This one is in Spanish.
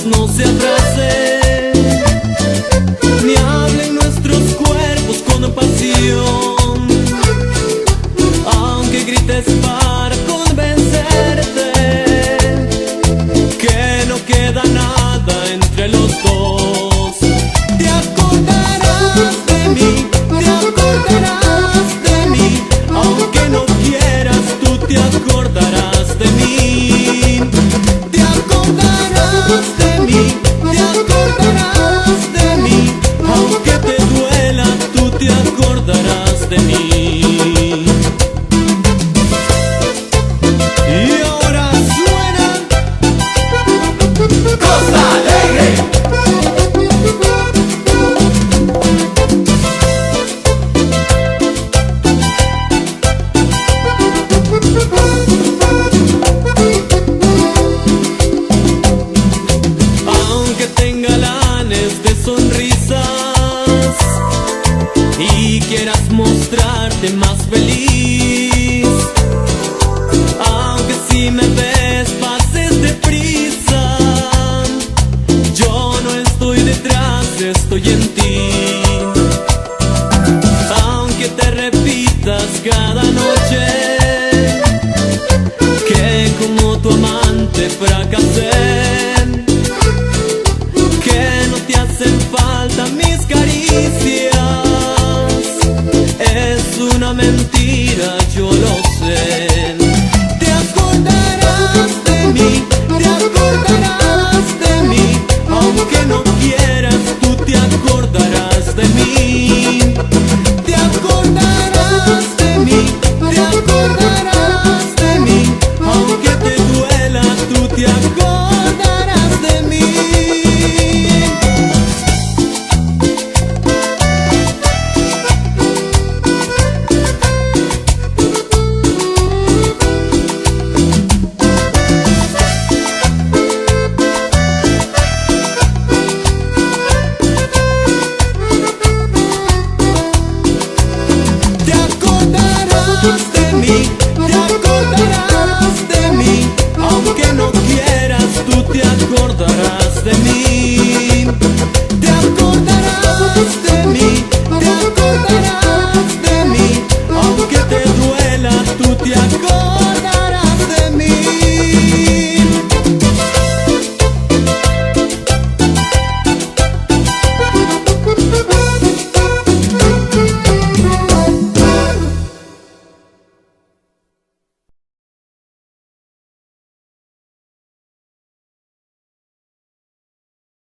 no se atrase, ni hablen nuestros cuerpos con pasión, aunque grites para convencerte que no queda nada entre los dos. Te acordarás de mí, te acordarás de mí, aunque no quieras, tú te acordarás de mí. Te acordarás de mí, te acordarás de mí, aunque te duela, tú te acordarás de mí. Y ahora suena Costa